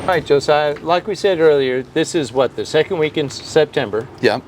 All right, Josiah, like we said earlier, this is what, the second week in September. Yeah.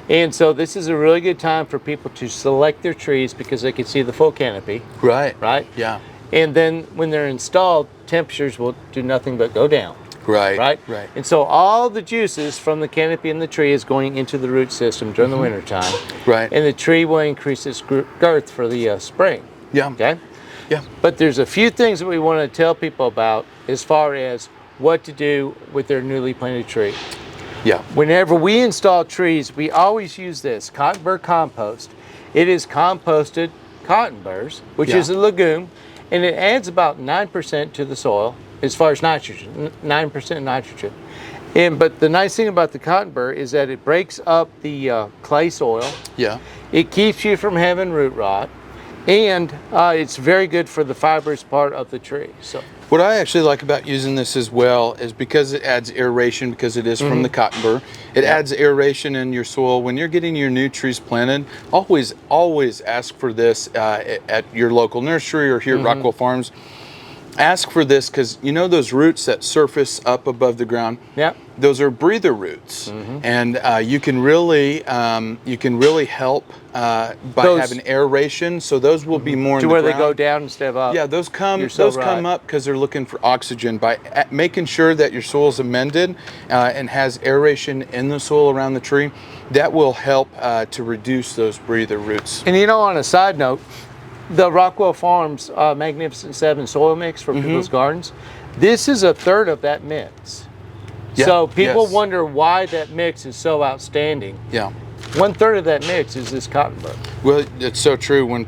And so this is a really good time for people to select their trees because they can see the full canopy. Right. Right? Yeah. And then when they're installed, temperatures will do nothing but go down. Right. Right? Right. And so all the juices from the canopy and the tree is going into the root system during the winter time. Right. And the tree will increase its girth for the spring. Yeah. Okay? Yeah. But there's a few things that we want to tell people about as far as what to do with their newly planted tree. Yeah. Whenever we install trees, we always use this cotton burr compost. It is composted cotton burrs, which is a legume, and it adds about 9% to the soil as far as nitrogen, 9% nitrogen. But the nice thing about the cotton burr is that it breaks up the clay soil. Yeah. It keeps you from having root rot, and it's very good for the fibrous part of the tree. So. What I actually like about using this as well is because it adds aeration, because it is from the cotton burr. It adds aeration in your soil. When you're getting your new trees planted, always ask for this at your local nursery or here at Rockwell Farms. Ask for this because you know those roots that surface up above the ground. Yeah. Those are breather roots, and you can really help by having aeration. So those will be more to where they go down instead of up. Yeah, those come up because they're looking for oxygen. By making sure that your soil is amended and has aeration in the soil around the tree, that will help to reduce those breather roots. And you know, on a side note, the Rockwell Farms Magnificent 7 soil mix for people's gardens, this is a third of that mix. Yeah, so people wonder why that mix is so outstanding. Yeah. 1/3 of that mix is this cotton burr. Well, it's so true. When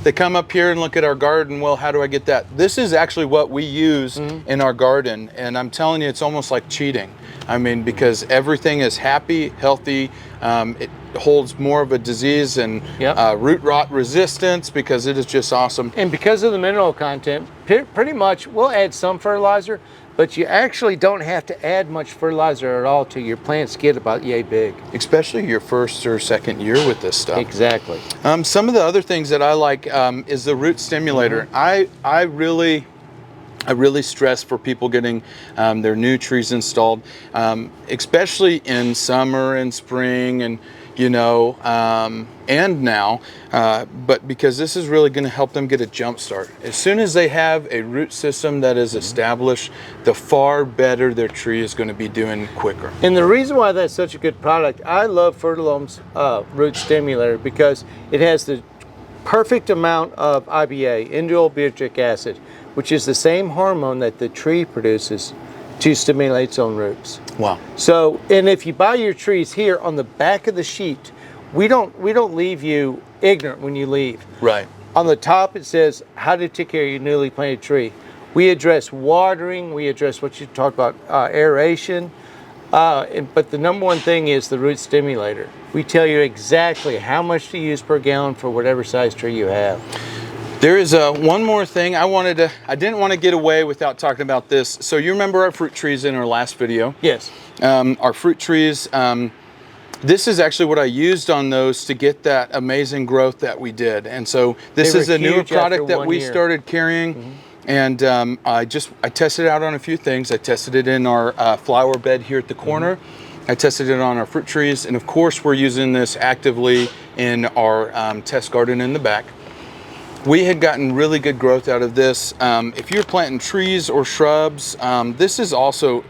they come up here and look at our garden, well, how do I get that? This is actually what we use in our garden, and I'm telling you, it's almost like cheating. I mean, because everything is happy, healthy. It holds more of a disease and root rot resistance because it is just awesome. And because of the mineral content, pretty much we'll add some fertilizer, but you actually don't have to add much fertilizer at all till your plants get about yay big. Especially your first or second year with this stuff. Exactly. Some of the other things that I like is the root stimulator. I really stress for people getting their new trees installed, especially in summer and spring and and now, but because this is really going to help them get a jump start. As soon as they have a root system that is established, the far better their tree is going to be doing quicker. And the reason why that's such a good product, I love Fertilome's root stimulator because it has the perfect amount of IBA, indole-butyric acid, which is the same hormone that the tree produces to stimulate its own roots. Wow. So, and if you buy your trees here on the back of the sheet, we don't leave you ignorant when you leave. Right. On the top it says how to take care of your newly planted tree. We address watering, we address what you talked about, aeration, but the number one thing is the root stimulator. We tell you exactly how much to use per gallon for whatever size tree you have. There is one more thing I didn't want to get away without talking about this. So you remember our fruit trees in our last video? Yes. Our fruit trees, this is actually what I used on those to get that amazing growth that we did. And so this is a newer product that we started carrying. And I tested it out on a few things. I tested it in our flower bed here at the corner. I tested it on our fruit trees. And of course, we're using this actively in our test garden in the back. We had gotten really good growth out of this. If you're planting trees or shrubs, this is also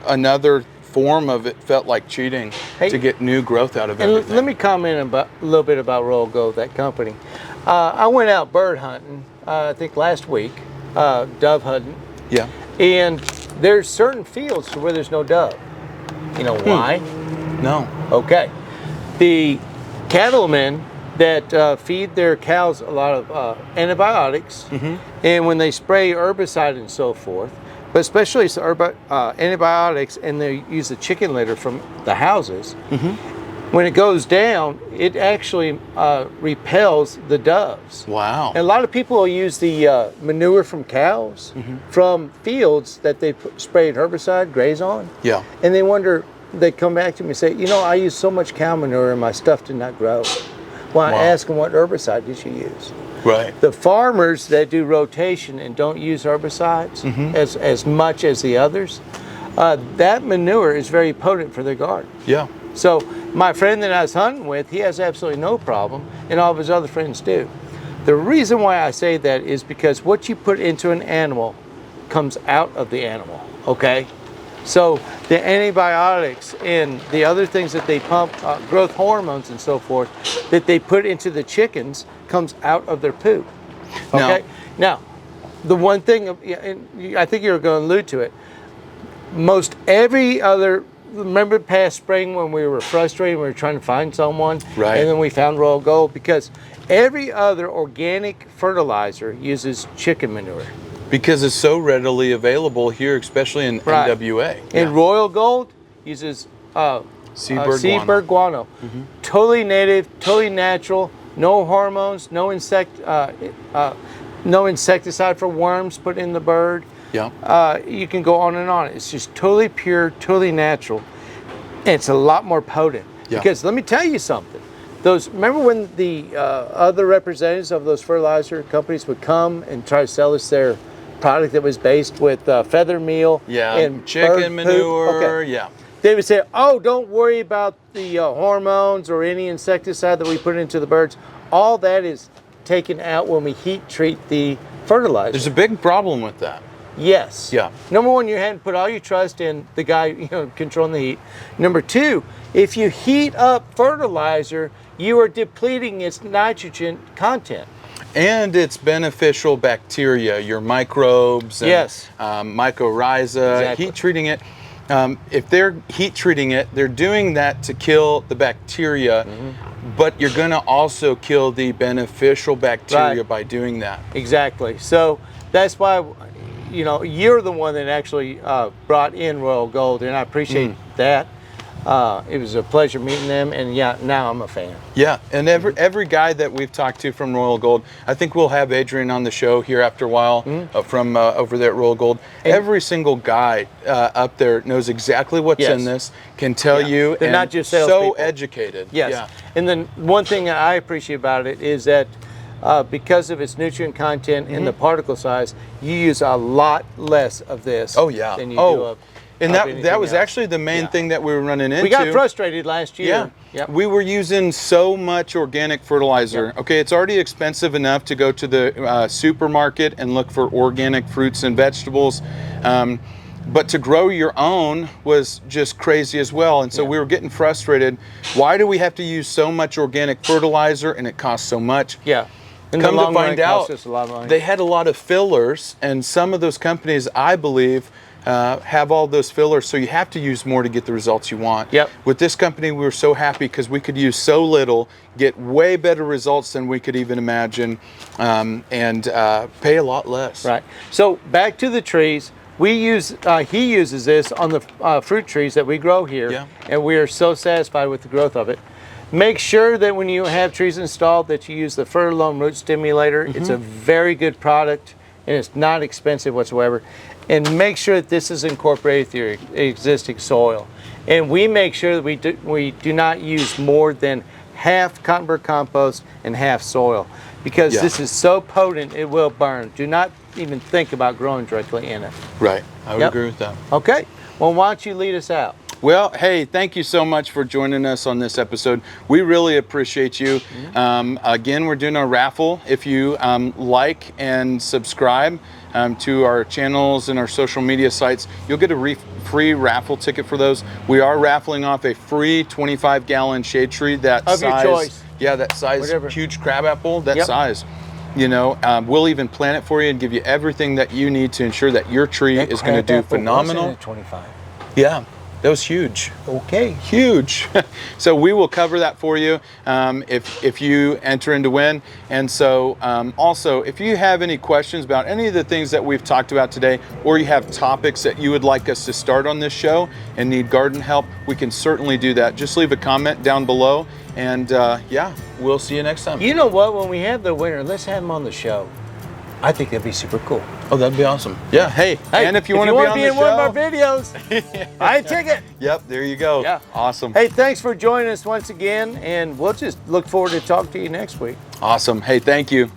another form of it felt like cheating to get new growth out of everything. Let me comment a little bit about Royal Gold, that company. I went out bird hunting, I think last week, dove hunting. Yeah. And there's certain fields to where there's no dove. You know why? No. Okay. The cattlemen that feed their cows a lot of antibiotics, and when they spray herbicide and so forth, but especially antibiotics, and they use the chicken litter from the houses, when it goes down, it actually repels the doves. Wow. And a lot of people will use the manure from cows from fields that they sprayed herbicide, graze on. Yeah. And they wonder, they come back to me and say, you know, I use so much cow manure and my stuff did not grow. Well, I ask them, what herbicide did you use? Right. The farmers that do rotation and don't use herbicides as much as the others, that manure is very potent for the garden. Yeah. So my friend that I was hunting with, he has absolutely no problem, and all of his other friends do. The reason why I say that is because what you put into an animal comes out of the animal, okay? So the antibiotics and the other things that they pump, growth hormones and so forth, that they put into the chickens comes out of their poop, okay? Now, the one thing, and I think you're going to allude to it, most every other, remember past spring when we were frustrated, we were trying to find someone, right? And then we found Royal Gold, because every other organic fertilizer uses chicken manure. Because it's so readily available here, especially in NWA. And Royal Gold uses seabird guano. Totally native, totally natural, no hormones, no insecticide for worms put in the bird. Yeah. You can go on and on. It's just totally pure, totally natural. And it's a lot more potent. Yeah. Because let me tell you something. Remember when the other representatives of those fertilizer companies would come and try to sell us their product that was based with feather meal and chicken manure? Okay. Yeah. They would say, oh, don't worry about the hormones or any insecticide that we put into the birds. All that is taken out when we heat treat the fertilizer. There's a big problem with that. Yes. Yeah. Number one, you hadn't put all your trust in the guy controlling the heat. Number two, if you heat up fertilizer, you are depleting its nitrogen content. And it's beneficial bacteria, your microbes, and, yes, mycorrhiza. Exactly. Heat treating it. If they're heat treating it, they're doing that to kill the bacteria, but you're going to also kill the beneficial bacteria by doing that. Exactly. So that's why, you're the one that actually brought in Royal Gold, and I appreciate that. It was a pleasure meeting them, and now I'm a fan. Yeah, and every guy that we've talked to from Royal Gold, I think we'll have Adrian on the show here after a while from over there at Royal Gold. And every single guy up there knows exactly what's in this, can tell you, they're and not just so salespeople. Educated. Yes, yeah. And then one thing that I appreciate about it is that because of its nutrient content and the particle size, you use a lot less of this than you do of. And that was actually the main thing that we were running into. We got frustrated last year. Yeah. Yep. We were using so much organic fertilizer. Yep. Okay, it's already expensive enough to go to the supermarket and look for organic fruits and vegetables. But to grow your own was just crazy as well. And so we were getting frustrated. Why do we have to use so much organic fertilizer and it costs so much? Yeah. And come to find out, they had a lot of fillers, and some of those companies, I believe, have all those fillers, so you have to use more to get the results you want. Yep. With this company, we were so happy because we could use so little, get way better results than we could even imagine, and pay a lot less. Right. So back to the trees. We use, he uses this on the fruit trees that we grow here, and we are so satisfied with the growth of it. Make sure that when you have trees installed that you use the Fertilome Root Stimulator. It's a very good product, and it's not expensive whatsoever. And make sure that this is incorporated through your existing soil. And we make sure that we do not use more than half cottonburr compost and half soil, because this is so potent it will burn. Do not even think about growing directly in it. Right, I would agree with that. Okay, well, why don't you lead us out? Well, hey, thank you so much for joining us on this episode. We really appreciate you. Again, we're doing a raffle. If you like and subscribe to our channels and our social media sites, you'll get a free raffle ticket for those. We are raffling off a free 25-gallon shade tree that of size. Your choice. Yeah, that size, huge crabapple, that size. We'll even plant it for you and give you everything that you need to ensure that your tree is going to do phenomenal. 25. Yeah. That was huge. Okay. Huge. So we will cover that for you if you enter in to win. And so also, if you have any questions about any of the things that we've talked about today, or you have topics that you would like us to start on this show and need garden help, we can certainly do that. Just leave a comment down below, and we'll see you next time. You know what? When we have the winner, let's have him on the show. I think that'd be super cool. Oh, that'd be awesome. Yeah, hey, and if you want to be on the show, one of our videos, I take it. Yep, there you go. Yeah. Awesome. Hey, thanks for joining us once again, and we'll just look forward to talking to you next week. Awesome. Hey, thank you.